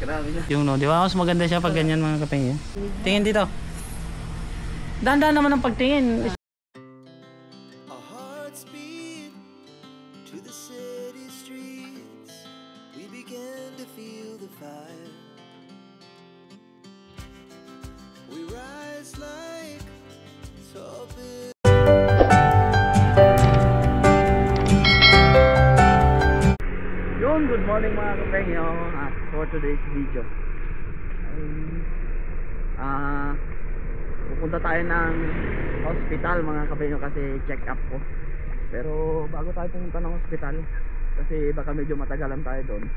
Grabe na. Yung no, di ba? Mas maganda siya pag ganyan mga kapengyo. Tingin dito. Dahan-dahan naman ang pagtingin. Our hearts beat to the city streets. We began to feel the fire. We rise like tall buildings. Yun, good morning mga kapengyo. For today's video ay pupunta tayo ng hospital mga kapengyo kasi check up ko. Pero bago tayo pumunta ng hospital, kasi baka medyo matagalan tayo doon,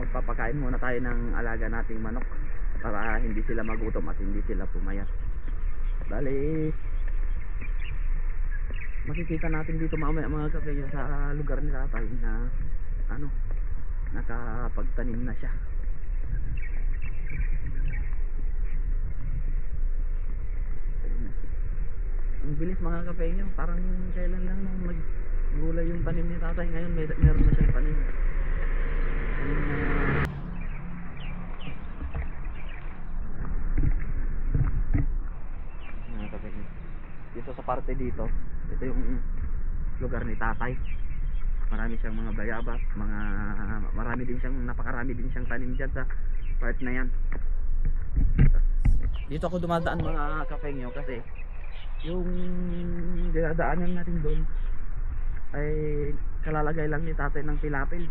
magpapakain muna tayo ng alaga nating manok para hindi sila magutom at hindi sila pumayat. Bali makikita natin dito mamaya mga kapengyo sa lugar ni tatay na nakapagtanim na siya. Ang bilis mga kapengyo, parang kailan lang nung naggulay yung tanim ni tatay, ngayon meron na siyang tanim. Mga kapengyo, dito sa parte dito, ito yung lugar ni tatay. Marami siyang mga bayabas, napakarami din siyang tanim dyan sa part na yan. Dito ako dumadaan mga kapengyo kasi yung dinadaanan natin doon ay kalalagay lang ni tatay ng pilapil.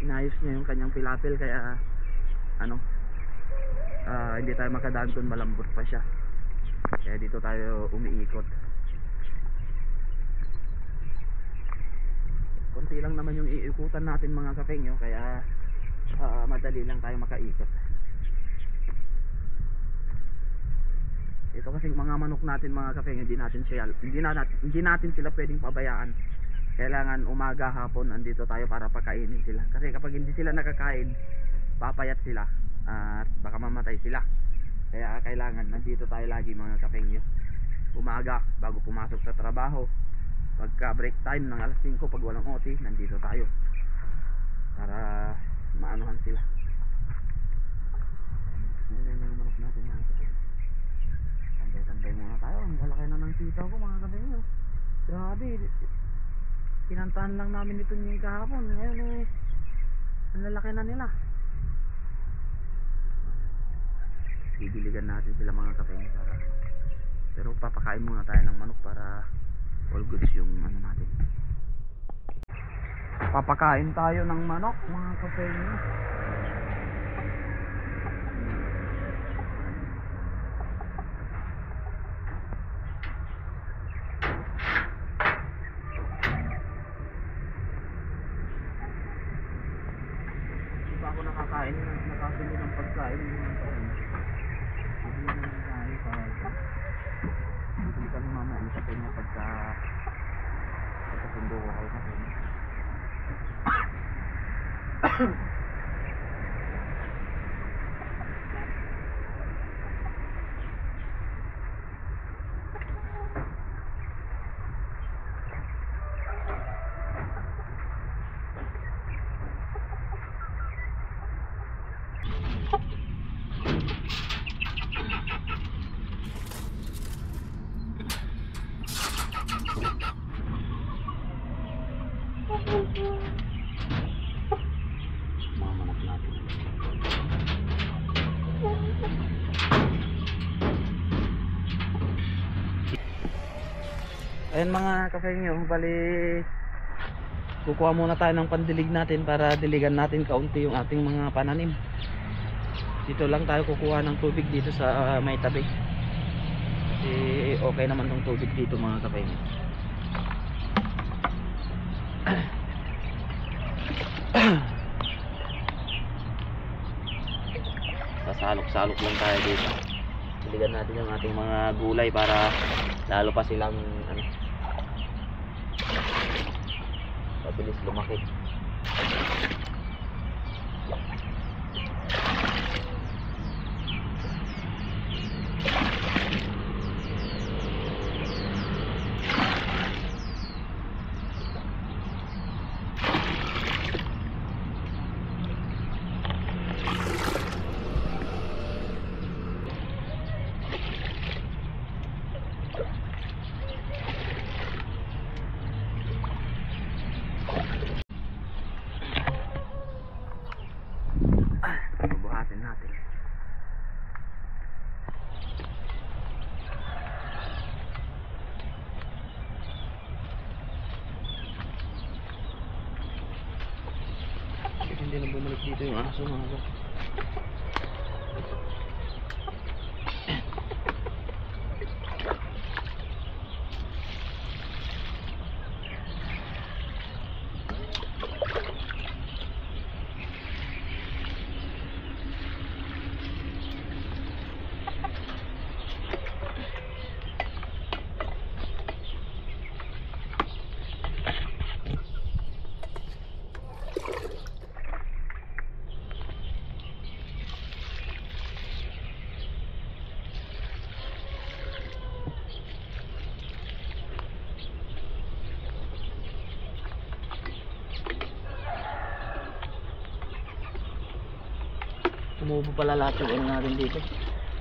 Inayos niya yung kanyang pilapil kaya hindi tayo makadaan doon, malambot pa siya. Kaya dito tayo umiikot. Konti lang naman yung iikutan natin mga kapengyo, kaya madali lang tayo makaikot. Ito kasi mga manok natin mga kapengyo, hindi natin sila pwedeng pabayaan. Kailangan umaga hapon andito tayo para pakainin sila. Kasi kapag hindi sila nakakain, papayat sila at baka mamatay sila. Kaya kailangan nandito tayo lagi mga kapengyo. Umaga bago pumasok sa trabaho, pagka break time ng alas 5 pag walang OT, nandito tayo para maanuhan sila. Ngayon yung manok natin mga kapengyo. Tandai muna tayo. Ang lalaki na ng sitaw ko mga kapengyo. Grabe, kinantahan lang namin ito yung kahapon. Ngayon ang lalaki na nila. Bibiligan natin sila mga kapengyo para, pero papakain muna tayo ng manok para all goods yung natin. Papakain tayo ng manok mga kapengyo. Hindi pa ako nakasuli ng pagkain mga kapengyo. Hindi na tayo hindi kami mamaya sa kanya pagkasundo ko kayo kasi mamanap natin. Ayan mga kapengyo, bali kukuha muna tayo ng pandilig natin para diligan natin kaunti yung ating mga pananim. Dito lang tayo kukuha ng tubig dito sa may tabi kasi okay naman tong tubig dito mga kapengyo. Sasalok-salok lang tayo dito. Diligan natin yung ating mga gulay para lalo pa silang mabilis lumaki. Hindi na bumalik dito yung aso mga ka. Tumubo pala lahat yung ano natin dito.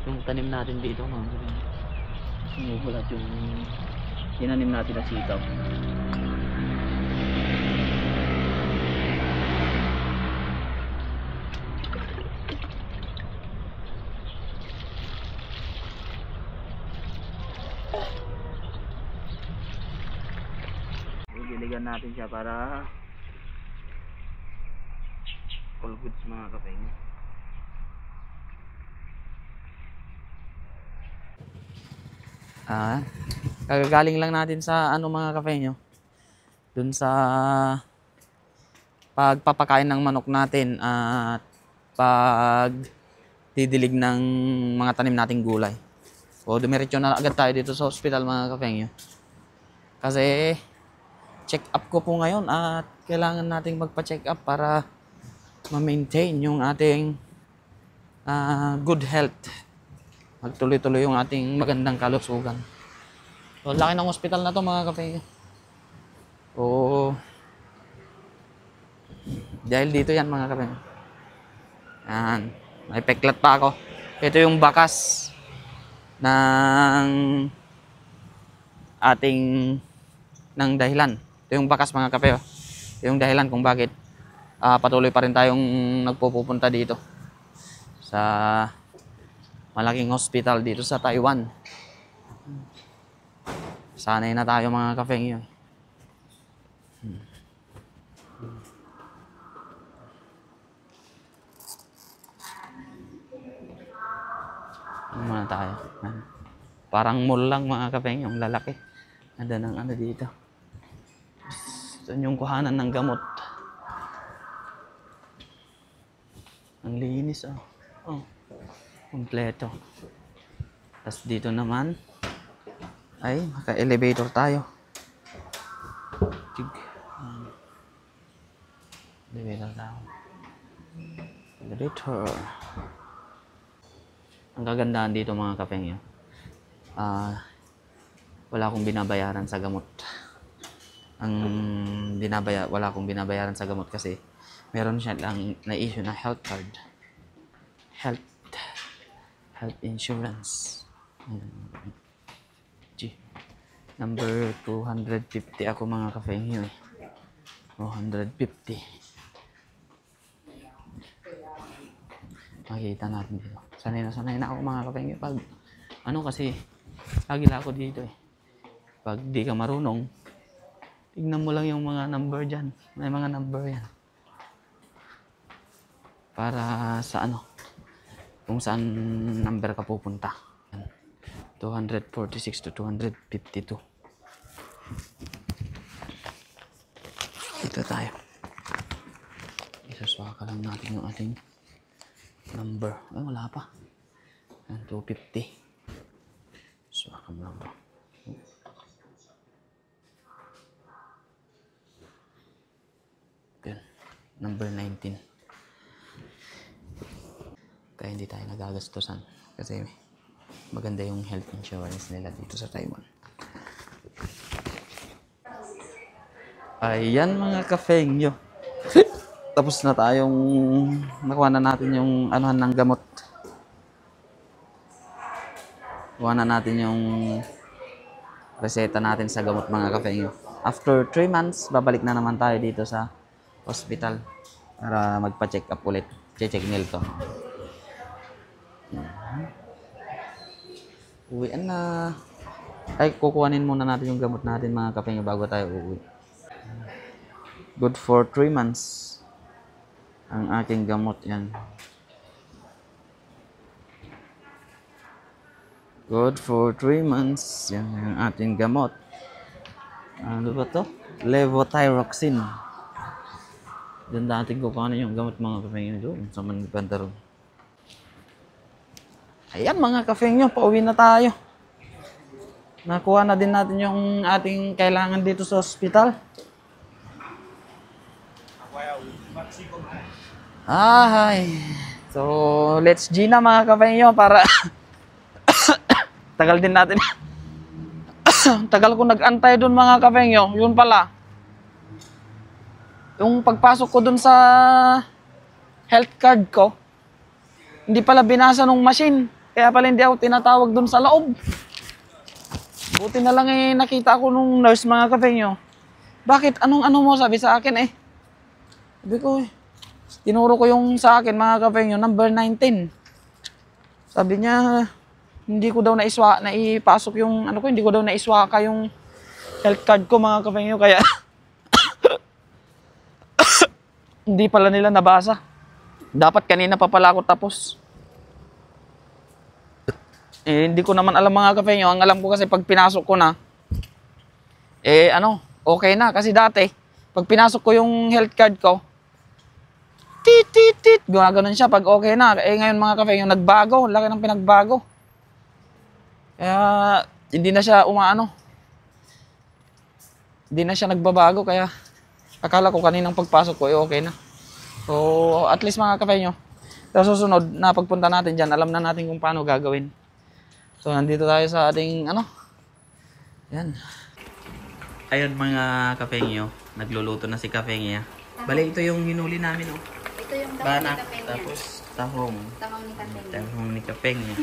Yung tanim natin dito mga kapatid. Tumubo lahat yung tinanim natin na sitaw. Diligan natin siya para all goods mga kapatid. Kagagaling lang natin sa ano mga kafe nyo. Dun sa pagpapakain ng manok natin at pag didilig ng mga tanim nating gulay. O dumiretso na agad tayo dito sa hospital mga kafe nyo. Kasi check up ko po ngayon at kailangan nating magpa-check up para ma-maintain yung ating good health. Magtuloy-tuloy yung ating magandang kalusugan. So, laki ng hospital na to mga kape. Oo. Dahil dito yan mga kape. Yan. May peklat pa ako. Ito yung bakas ng ating ng dahilan. Ito yung bakas mga kape. Ito yung dahilan kung bakit patuloy pa rin tayong nagpupunta dito sa malaking hospital dito sa Taiwan. Sanay na tayo mga kafeng yun. Ano muna tayo? Parang mall lang mga kafeng yung lalaki. Nanda ng ano dito. Ito yung kuhanan ng gamot. Ang linis oh. Oh. Kompleto. Tapos dito naman ay maka-elevator tayo. Elevator tayo. Elevator. Ang kagandahan dito mga kapeng yun. Wala akong binabayaran sa gamot. Wala akong binabayaran sa gamot kasi meron siya lang na-issue na health card. Health insurance. Number 250 ako mga kafeng yun. 250. Makikita natin dito. Sanay na ako mga kafeng yun. Pag ano kasi lagi lang ako dito eh. Pag di ka marunong, tignan mo lang yung mga number dyan. May mga number yan. Para sa ano, kung saan number ka pupunta. 246 to 252. Dito tayo. Isaswaka lang natin yung ating number. Ay, wala pa. 250. Swaka mo lang to. Yan. Number 19. Kaya hindi tayo nagagastusan kasi maganda yung health insurance nila dito sa Taiwan. Ayan mga kafeng nyo. Tapos na tayong nakuha na natin yung anuhan ng gamot. Kuha na natin yung reseta natin sa gamot mga kafeng nyo. After 3 months, babalik na naman tayo dito sa hospital para magpa-check up ulit. Check nil to. Uwian na. Ay, kukuhanin muna natin yung gamot natin mga kapeng bago tayo uuwi. Good for 3 months. Ang aking gamot yan. Good for 3 months. Yan ang ating gamot. Ano ba to? Levothyroxine. Diyan dati ko kung ano yung gamot mga kafeng doon sa Manibanda ron. Ayan mga kafeng nyo, pauwi na tayo. Nakuha na din natin yung ating kailangan dito sa ospital. Ay. So, let's G na mga kafeng nyo para tagal din natin. Tagal ko nag-antay doon mga kafeng nyo. Yun pala. Yung pagpasok ko dun sa health card ko, hindi pala binasa nung machine. Kaya pala hindi ako tinatawag dun sa loob. Buti na lang nakita ko nung nurse mga kape nyo. Bakit? Anong ano mo sabi sa akin Sabi ko tinuro ko yung sa akin mga kape nyo, number 19. Sabi niya, hindi ko daw naipasok yung ano ko, hindi ko daw naiswaka yung health card ko mga kape nyo. Kaya hindi pala nila nabasa. Dapat kanina pa pala ako tapos. Hindi ko naman alam mga kape nyo. Ang alam ko kasi pag pinasok ko na, okay na. Kasi dati, pag pinasok ko yung health card ko, tit, tit, tit, gumaganon siya pag okay na. Ngayon mga kape nyo, nagbago. Laki ng pinagbago. Kaya, hindi na siya hindi na siya nagbabago. Kaya, akala ko kaninang pagpasok ko, okay na. So, at least mga kape nyo, sa susunod na pagpunta natin dyan, alam na natin kung paano gagawin. So, nandito tayo sa ating, yan. Ayun mga kape nyo, nagluluto na si kape niya. Bali, ito yung hinuli namin, Ito yung tahong Banak, ni Kapeng. tapos tahong. Tahong ni Kapeng. Tahong ni Kapeng niya.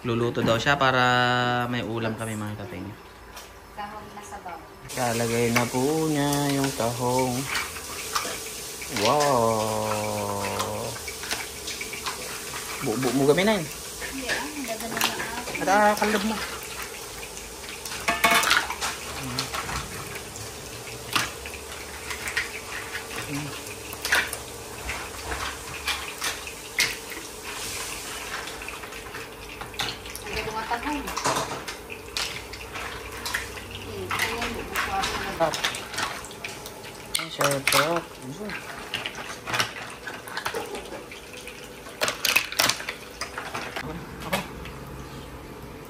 Luluto daw siya para may ulam kami mga kape niya. Tahong na sabaw. Kalagay na po niya yung tahong. Wow! Buo mo kami na yun. Hindi dadala na Kalab mo. Ang mga tahong. Ay, sarap.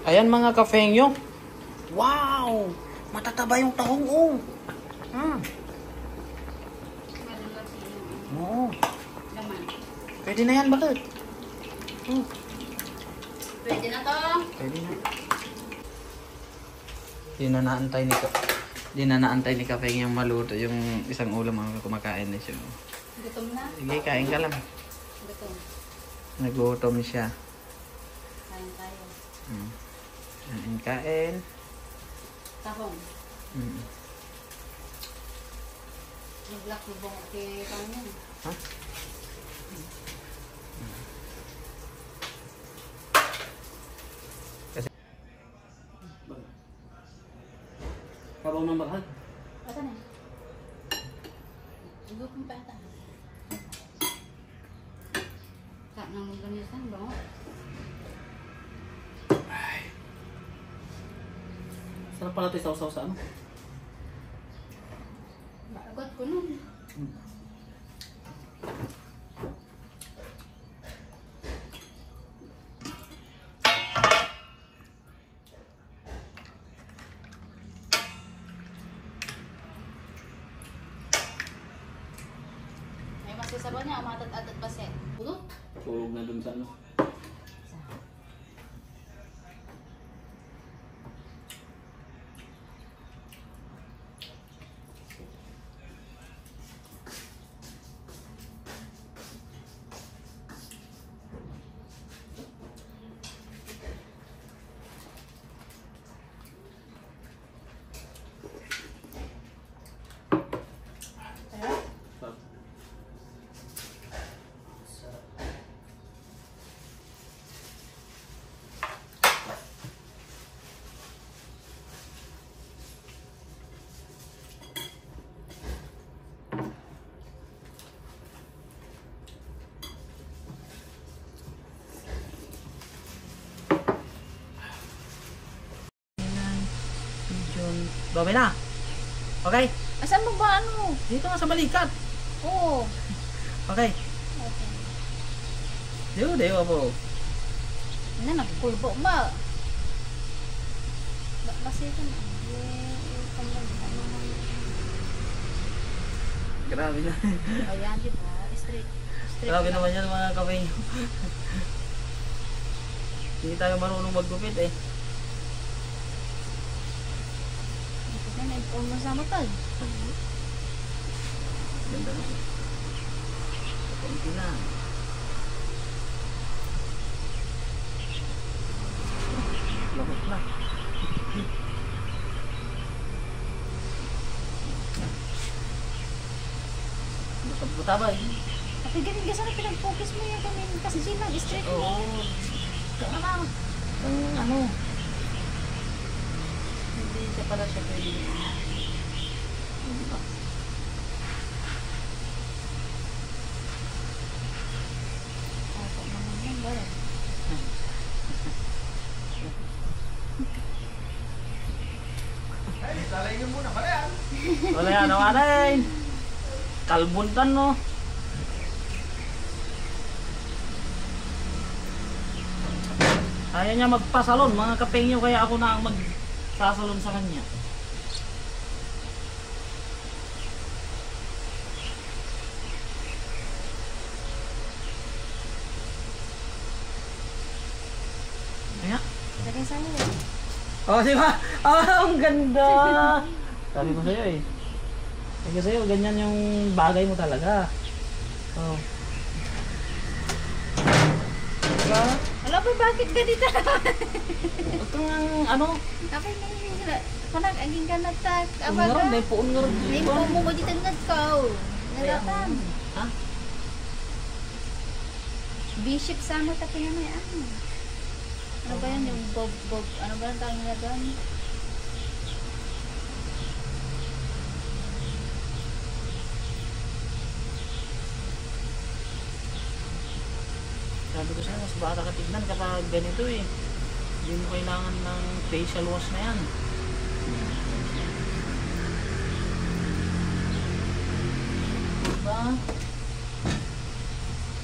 Ayan mga kafengyo. Wow! Matataba yung tahong, Oo. Pwede na yan, bakit? Pwede na to. Pwede na. Di na naantay ni Kapeng yung maluto, yung isang ulam ang kumakain na siya. Gutom na. Sige, kain ka lang. Gutom. Nagutom siya. Kain tayo. Kain. Tahong. Nag-block lubong kay Pangyan. Ha? Kabaw ng baghag. Ata na. Gutom pa ata. Kak nang ganisan ba? Sarap pala tayo sausaw sa ano? Bagot ko nun. May masisabaw niya, umatat-atat pa set. Pulot. Tulog na dun sa ano? Babe na. Okay? Asan mo ba ano? Dito nga sa balikat. Oo. Okay. Okay. Dewa po. Ano, nagpulbo ba? Kasi ito na. Grabe na. Ayan, di ba? Straight. Grabe naman yan mga kapeng. Hindi tayo marunong maggupit eh. Ito na, nag-almost na matag. Ganda na. Konti na. Labot na. Buta ba eh? Tapi ganun ka sana pinag-focus mo yung kami. Kasi sila, straight mo. Oo. Saka na. Ano? Hindi siya pala siya pwede. Hindi ba? Opo naman yan, wala. Wala yan, nawanan. Kalbuntan no. Ayaw niya magpasalon mga kapengyo kaya ako na ang magsasalon sa kanya. Kaya? Lagay sa'yo eh. Oh, di ba? Ah, ang ganda! Sabi ko sa'yo eh. Sabi ko sa'yo, ganyan yung bagay mo talaga. Oh. Diba? Alam mo, bakit ganito? Huwag kang ano? Kapag nila, kanag aging ka nagtag. Puun nga rin, may puun nga rin May dito. mo mo dito ngad ko. Nagatan. Ha? Bishop sa mo tapi na yan. Ano ba yan? Yung bob, ano ba yung tawag nila doon? Sabi ko sa'yo, mas bata ka tignan kapag ganito eh. Hindi mo kailangan ng facial wash na yan. Diba?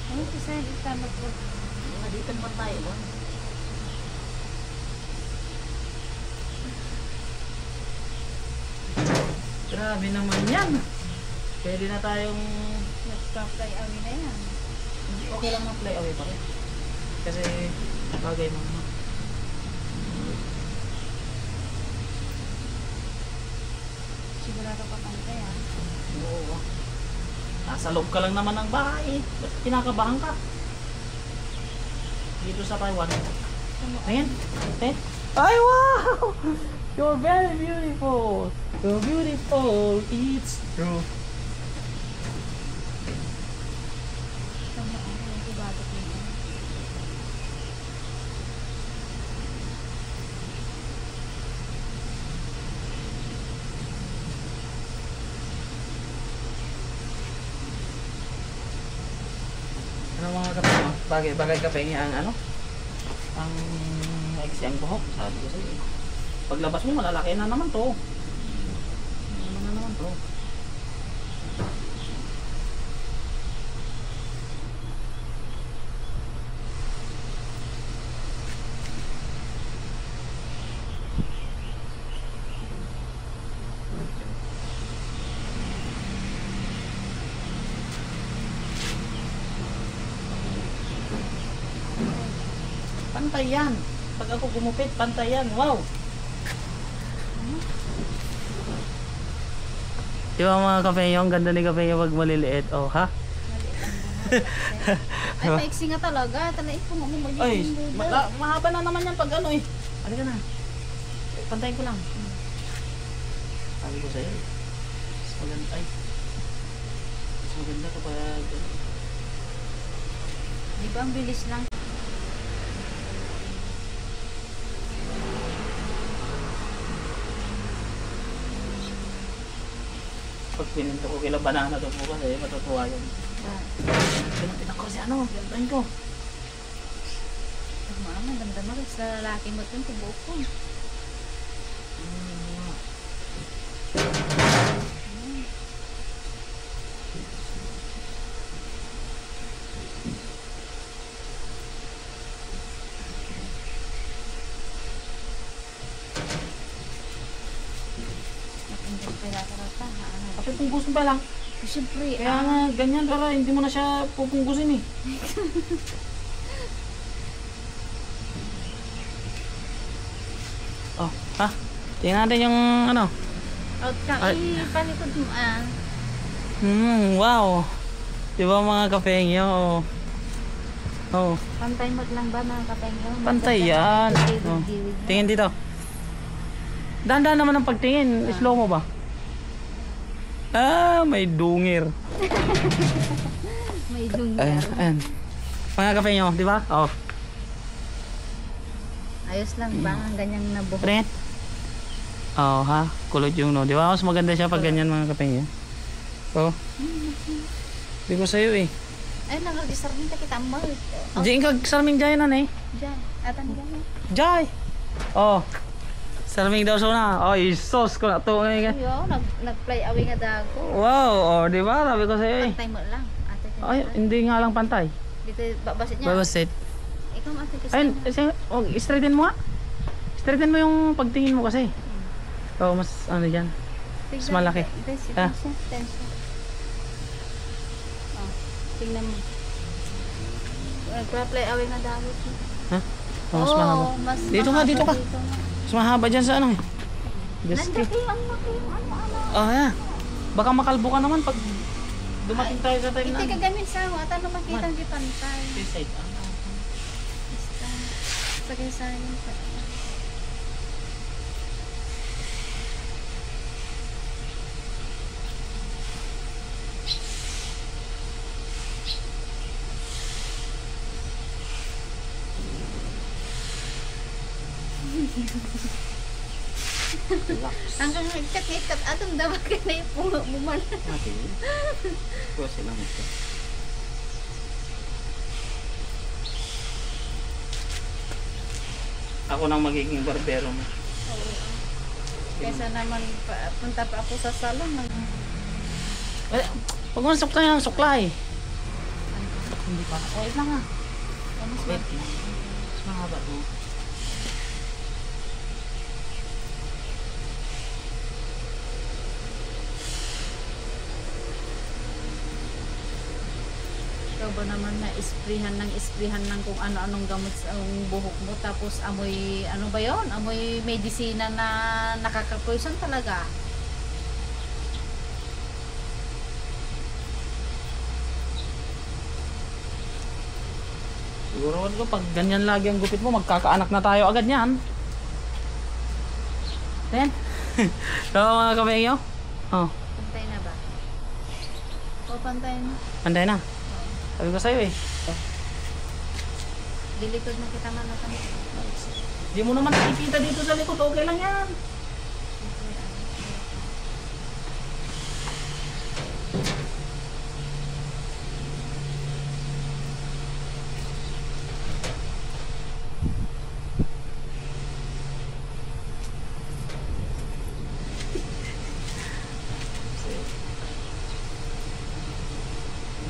Ano ko sa'yo? Ito mag Naditan pa tayo ba? Grabe naman yan. Pwede na tayong nag-fly away na yan. okay lang mag-play away pa rin. Kasi bagay mo naman. Sigurado pa pantay ah. Oo. Nasa loob ka lang naman ng bahay. Ba't kinakabahan ka? Dito sa Taiwan. Ayan. Eh? Ay, wow! You're very beautiful. You're beautiful. It's true. Tama ako. Yung ibagot mo yan. Ano mga kape mo? Bagay kape niya ang ano? Ang maiksi ang buhok. Sabi ko sa'yo. Paglabas mo, malalaki na naman to. Ano na naman to? Pantay yan. Pag ako gumupit, pantay yan. Wow! Di ba mga kapeyo? Ang ganda ni kapeyo pag maliliit. Oh, ha? Ay, maiksi nga talaga. Talain ko mo mag Ay, mahaba na naman yan pag ano eh. Halika na. Pantayin ko lang. Sabi ko sa'yo. Mas maganda. Ay. Mas maganda kapag Di ba ang bilis lang? pag pininto ko kila banana doon po kasi matutuwa yun. Pinuntinan ko si ano, gantayin ko. Mama, damdaman sa lalaki mo ito, tibok ko. pupunggusin pa lang. Siyempre, Kaya nga, ganyan para hindi mo na siya pupunggusin eh. Oh, ha? Tingnan natin yung ano. out ka, palikod mo Wow. Di ba mga kapengyo? Oh. Oh, Pantay mo lang ba mga kapengyo? pantay yan. Oh. Tingin dito. Dahan-dahan naman ang pagtingin. Slow mo ba? Ah, may dungir. May dungir. Ayan. Mga kapengyo, di ba? Oh. Ayos lang ba? Ang ganyang nabuhok. Red. Oh, ha? Kulot yung no. Di ba? Mas maganda siya pag ganyan mga kapengyo. Oh. Di ko sa'yo eh. Ay, nag-register din kita mo. Diyan kag sarming jay na eh. Diyan. Atan diyan. Jay. Oh. Sarming daw so na. Oh, isos ko na to ngayon. Yo, nag-play away nga dago. Wow, oh, di ba? Sabi ko sa'yo eh. Pantay mo lang. Ate, Ay, hindi nga lang pantay. dito babasit niya. Babasit. Ikaw ate kasi. Ayun, oh, straighten mo nga. Straighten mo yung pagtingin mo kasi. Oh, mas ano diyan. mas malaki. Ah. Tension. Oh, tingnan mo. Nag-play away nga dago. Ha? Oh, mas mahaba. Mas Dito ka, dito ka. Mas mahaba diyan sa ano eh. Just Nandiyan kayo, ano. Oh, yeah. Baka makalbo ka naman pag dumating tayo sa time na. Hindi ka gamin sa mo. At ano makita ang pantay. This side. Basta. Sagay sa akin. Hanggang ikat-ikat atong dapat ka na ipungo mo man. Mati. Kuwasi lang ito. Ako nang magiging barbero mo. Kaysa naman punta pa ako sa salon. Eh, pag mo suklay ng suklay. Hindi pa. Oh, wait lang ah. Wait. Mas mahaba to. Ikaw ba naman na isprihan ng kung ano-anong gamot sa buhok mo tapos amoy ano ba yon? Amoy medisina na nakaka-poison talaga. Siguro ko pag ganyan lagi ang gupit mo, magkakaanak na tayo agad niyan. Then, so mga kapengyo? Oh, Pantay na ba? O pantay na. panday na. Sabi ko sa'yo eh. Dilikod na kita man natin. Di mo naman nakikita dito sa likod, okay lang yan.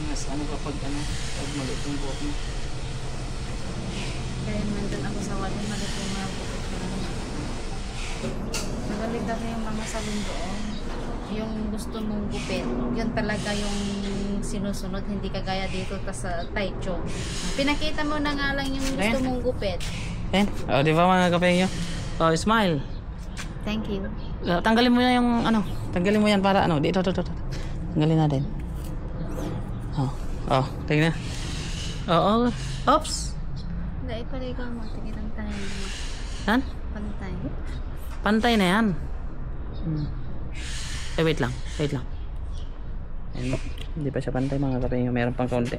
Mas ano kapag ano, pag maliit yung buhok mo. Kaya nandun ako sa walin malit yung mga bukit ko. Nabalik kami yung mga salon doon. Yung gusto mong gupit, yun talaga yung sinusunod, hindi kagaya dito sa Taichung. Pinakita mo na nga lang yung gusto Ayan. mong gupit. Ayan, oh, di ba mga kapengyo? Oh, smile. Thank you. Tanggalin mo na yung ano, tanggalin mo yan para ano, dito. Tanggalin natin. Oh, tingnan. Oo, oops. Dahil pala ikaw mo, tingitang tayo. Yan, Pantay. pantay na yan. Eh, wait lang. Ayan, hindi pa siya pantay mga kapengyo, meron pang kaunti.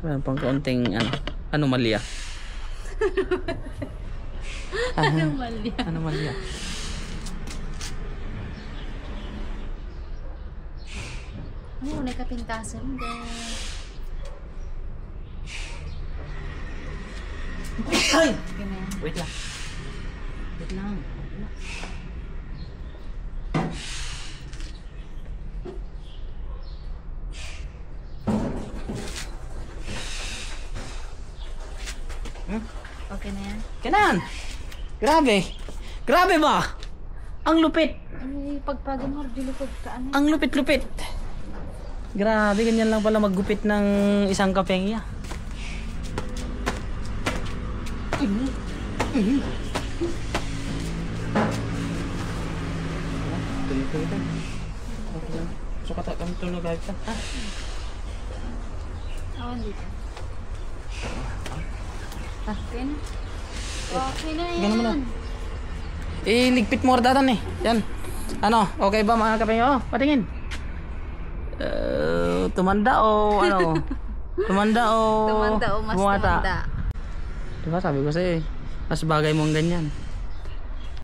Meron pang kaunting ano, anomalya. Anomalya. Anomalya. Oo, nakapintasan din. Ay! Okay na yan. Wait lang. Okay na yan. Kanan! Grabe! Grabe ba? Ang lupit! Ay, pagpagin mo, dilipod ka. Ano? Ang lupit-lupit. Grabe, ganyan lang pala maggupit ng isang kapengya. Sukat kami ito na gayat ka. Awan dito. Okay na. Okay na yan. Ganun mo na. Ligpit mo datan eh. Yan. Ano, okay ba mga kapengya? Oh, patingin. Tumanda o ano? Tumanda o Tumanda o mas bumata? tumanda. Diba sabi ko sa'yo eh. Mas bagay mo ang ganyan.